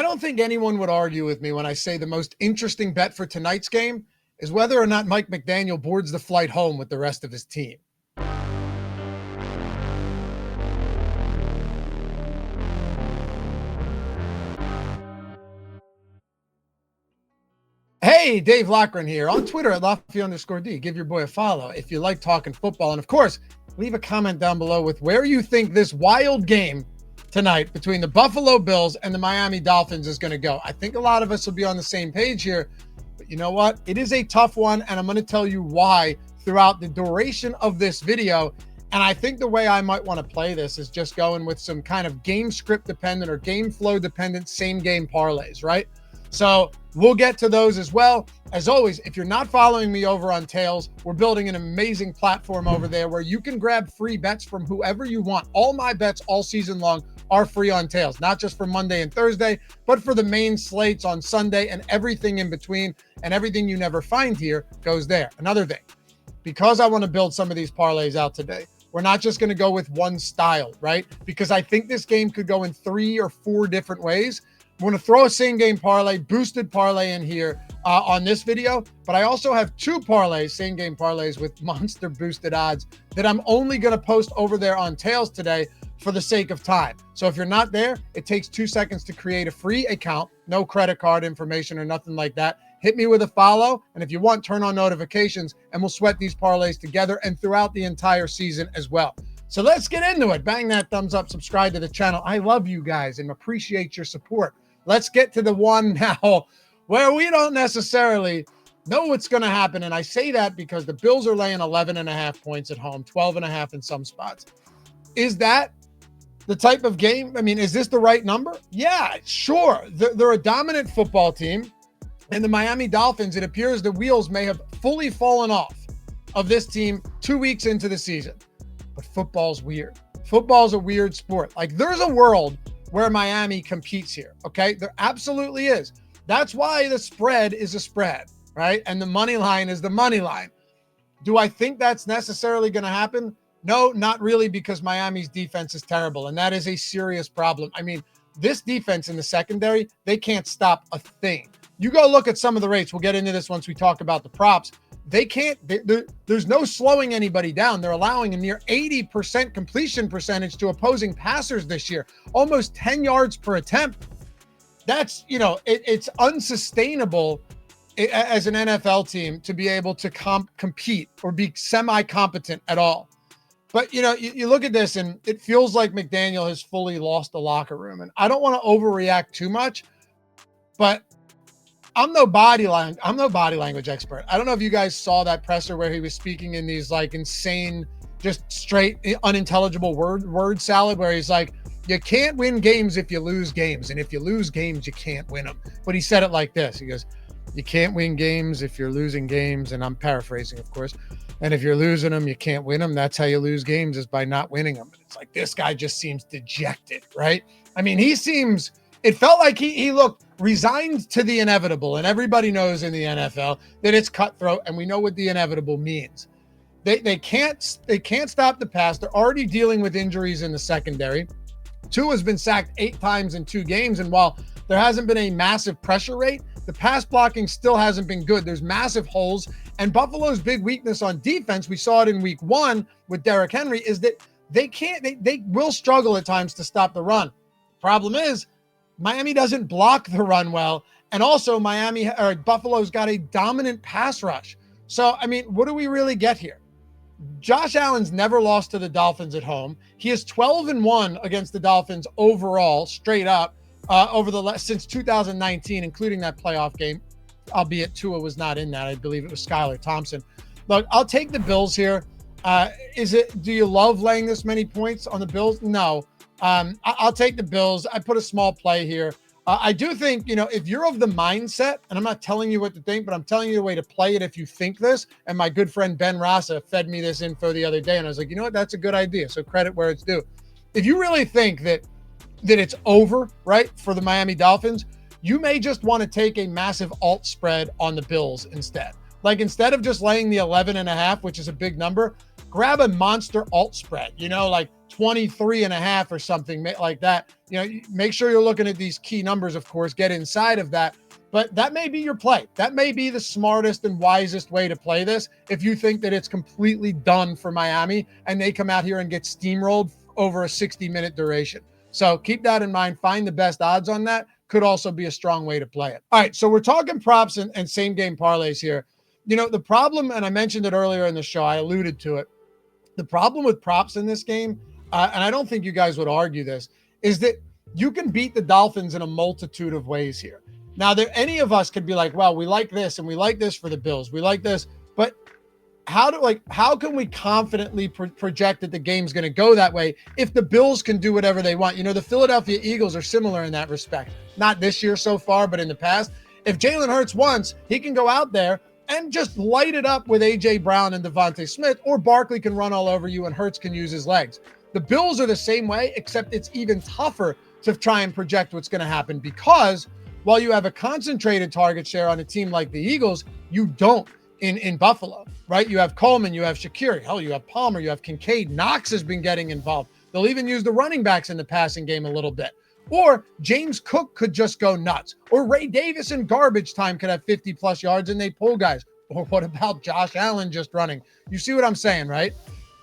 I don't think anyone would argue with me when I say the most interesting bet for tonight's game is whether or not Mike McDaniel boards the flight home with the rest of his team. Hey, Dave Loughran here on Twitter at Loughy_D. Give your boy a follow if you like talking football. And of course, leave a comment down below with where you think this wild game tonight between the Buffalo Bills and the Miami Dolphins is going to go. I think a lot of us will be on the same page here, but you know what? It is a tough one, and I'm going to tell you why throughout the duration of this video. And I think the way I might want to play this is just going with some kind of game script dependent or game flow dependent same game parlays, right? So we'll get to those as well. As always, if you're not following me over on Tails, we're building an amazing platform over there where you can grab free bets from whoever you want. All my bets all season long are free on Tails, not just for Monday and Thursday, but for the main slates on Sunday and everything in between. And everything you never find here goes there. Another thing, because I want to build some of these parlays out today, we're not just going to go with one style, right? Because I think this game could go in 3 or 4 different ways. I'm going to throw a same game parlay, boosted parlay in here on this video, but I also have 2 parlays, same game parlays with monster boosted odds that I'm only going to post over there on Tails today for the sake of time. So if you're not there, it takes 2 seconds to create a free account, no credit card information or nothing like that. Hit me with a follow, and if you want, turn on notifications, and we'll sweat these parlays together and throughout the entire season as well. So let's get into it. Bang that thumbs up, subscribe to the channel. I love you guys and appreciate your support. Let's get to the one now where we don't necessarily know what's going to happen. And I say that because the Bills are laying 11.5 points at home, 12.5 in some spots. Is that the type of game? I mean, is this the right number? Yeah, sure. They're a dominant football team. And the Miami Dolphins, it appears the wheels may have fully fallen off of this team 2 weeks into the season. But football's weird. Football's a weird sport. Like, there's a world where Miami competes here, okay? There absolutely is. That's why the spread is a spread, right? And the money line is the money line. Do I think that's necessarily going to happen? No, not really, because Miami's defense is terrible, and that is a serious problem. I mean, this defense in the secondary, they can't stop a thing. You go look at some of the rates. We'll get into this once we talk about the props. They can't, there's no slowing anybody down. They're allowing a near 80% completion percentage to opposing passers this year, almost 10 yards per attempt. That's, it's unsustainable as an NFL team to be able to compete or be semi-competent at all. But, you look at this and it feels like McDaniel has fully lost the locker room. And I don't want to overreact too much, but I'm no body language expert. I don't know if you guys saw that presser where he was speaking in these like insane, just straight unintelligible word salad where he's like, you can't win games if you lose games. And if you lose games, you can't win them. But he said it like this. He goes, you can't win games if you're losing games. And I'm paraphrasing, of course. And if you're losing them, you can't win them. That's how you lose games, is by not winning them. And it's like, this guy just seems dejected, right? I mean, it felt like he looked resigned to the inevitable. And everybody knows in the NFL that it's cutthroat, and we know what the inevitable means. They can't stop the pass. They're already dealing with injuries in the secondary. Tua has been sacked 8 times in 2 games. And while there hasn't been a massive pressure rate, the pass blocking still hasn't been good. There's massive holes. And Buffalo's big weakness on defense, we saw it in week 1 with Derrick Henry, is that they will struggle at times to stop the run. Problem is, Miami doesn't block the run well. And also Buffalo's got a dominant pass rush. So, I mean, what do we really get here? Josh Allen's never lost to the Dolphins at home. He is 12-1 against the Dolphins overall, straight up, since 2019, including that playoff game, albeit Tua was not in that. I believe it was Skylar Thompson. Look, I'll take the Bills here. Do you love laying this many points on the Bills? No. I'll take the Bills. I put a small play here. I do think, if you're of the mindset, and I'm not telling you what to think, but I'm telling you the way to play it if you think this, and my good friend Ben Rasa fed me this info the other day, and I was like, you know what, that's a good idea. So credit where it's due. If you really think that it's over, right, for the Miami Dolphins, you may just want to take a massive alt spread on the Bills instead. Like, instead of just laying the 11.5, which is a big number, grab a monster alt spread, like 23.5 or something like that. Make sure you're looking at these key numbers, of course, get inside of that. But that may be your play. That may be the smartest and wisest way to play this if you think that it's completely done for Miami and they come out here and get steamrolled over a 60-minute duration. So keep that in mind. Find the best odds on that. Could also be a strong way to play it. All right, so we're talking props and same-game parlays here. The problem, and I mentioned it earlier in the show, I alluded to it, the problem with props in this game, and I don't think you guys would argue this, is that you can beat the Dolphins in a multitude of ways here. Now, any of us could be like, well, we like this and we like this for the Bills. We like this, but how can we confidently project that the game's going to go that way if the Bills can do whatever they want? The Philadelphia Eagles are similar in that respect. Not this year so far, but in the past. If Jalen Hurts wants, he can go out there and just light it up with A.J. Brown and Devontae Smith, or Barkley can run all over you and Hurts can use his legs. The Bills are the same way, except it's even tougher to try and project what's going to happen because while you have a concentrated target share on a team like the Eagles, you don't in Buffalo, right? You have Coleman, you have Shakir, hell, you have Palmer, you have Kincaid. Knox has been getting involved. They'll even use the running backs in the passing game a little bit. Or James Cook could just go nuts. Or Ray Davis in garbage time could have 50-plus yards and they pull guys. Or what about Josh Allen just running? You see what I'm saying, right?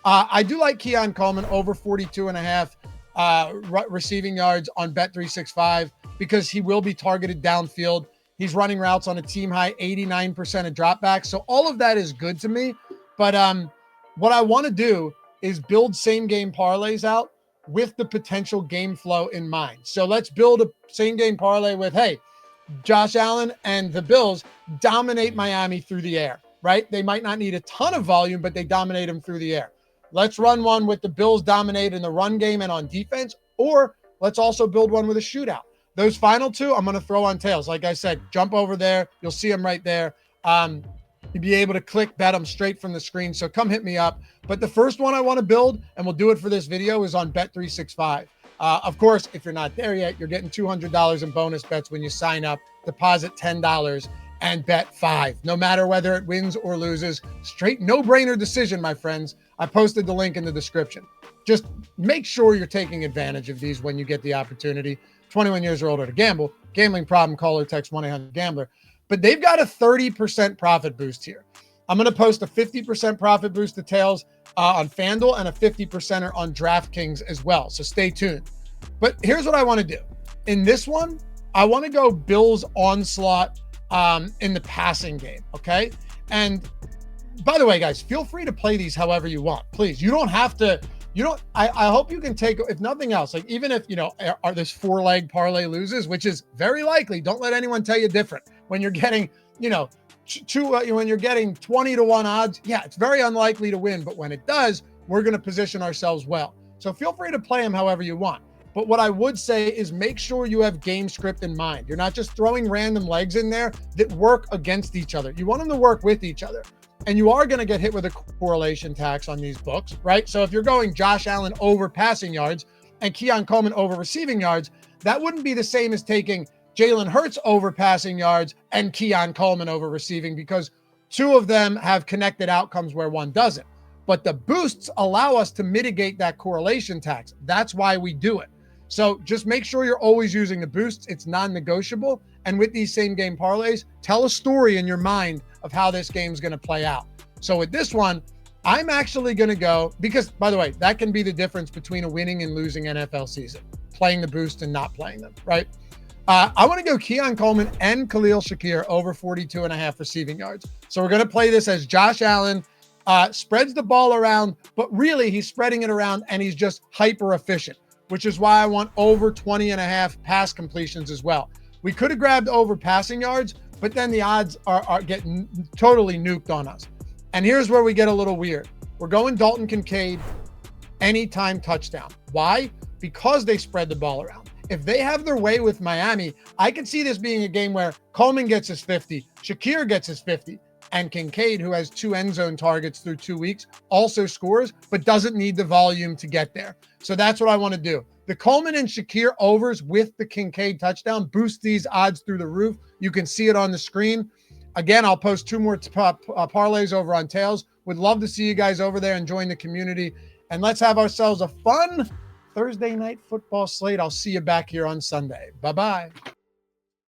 I do like Keon Coleman over 42.5 receiving yards on Bet365 because he will be targeted downfield. He's running routes on a team high 89% of dropbacks. So all of that is good to me. But what I want to do is build same game parlays out with the potential game flow in mind. So let's build a same game parlay with, hey, Josh Allen and the Bills dominate Miami through the air, right? They might not need a ton of volume, but they dominate them through the air. Let's run one with the Bills dominate in the run game and on defense, or let's also build one with a shootout. Those final two, I'm going to throw on tails. Like I said, jump over there. You'll see them right there. You'll be able to bet them straight from the screen. So come hit me up. But the first one I want to build, and we'll do it for this video, is on Bet365. Of course, if you're not there yet, you're getting $200 in bonus bets when you sign up. Deposit $10 and bet $5. No matter whether it wins or loses. Straight no-brainer decision, my friends. I posted the link in the description. Just make sure you're taking advantage of these when you get the opportunity. 21 years or older to gamble. Gambling problem, call or text 1-800-GAMBLER. But they've got a 30% profit boost here. I'm going to post a 50% profit boost to tails on FanDuel and a 50%er on DraftKings as well. So stay tuned. But here's what I want to do. In this one, I want to go Bills onslaught in the passing game, okay? And by the way, guys, feel free to play these however you want. Please, you don't have to. I hope you can take, if nothing else, like even if, are this 4-leg parlay loses, which is very likely, don't let anyone tell you different. When you're getting, when you're getting 20-1 odds, yeah, it's very unlikely to win. But when it does, we're going to position ourselves well. So feel free to play them however you want. But what I would say is make sure you have game script in mind. You're not just throwing random legs in there that work against each other. You want them to work with each other. And you are going to get hit with a correlation tax on these books, right? So if you're going Josh Allen over passing yards and Keon Coleman over receiving yards, that wouldn't be the same as taking Jalen Hurts over passing yards and Keon Coleman over receiving, because two of them have connected outcomes where one doesn't. But the boosts allow us to mitigate that correlation tax. That's why we do it. So just make sure you're always using the boosts. It's non-negotiable. And with these same game parlays, tell a story in your mind of how this game's going to play out. So with this one, I'm actually going to go, because by the way, that can be the difference between a winning and losing NFL season, playing the boost and not playing them, right? I want to go Keon Coleman and Khalil Shakir over 42.5 receiving yards. So we're going to play this as Josh Allen spreads the ball around, but really he's spreading it around and he's just hyper efficient, which is why I want over 20.5 pass completions as well. We could have grabbed over passing yards, but then the odds are getting totally nuked on us. And here's where we get a little weird. We're going Dalton Kincaid anytime touchdown. Why? Because they spread the ball around. If they have their way with Miami, I could see this being a game where Coleman gets his 50, Shakir gets his 50, and Kincaid, who has 2 end zone targets through 2 weeks, also scores, but doesn't need the volume to get there. So that's what I want to do. The Coleman and Shakir overs with the Kincaid touchdown boost these odds through the roof. You can see it on the screen. Again, I'll post 2 more parlays over on Tails. Would love to see you guys over there and join the community. and let's have ourselves a fun Thursday night football slate. I'll see you back here on Sunday. Bye-bye.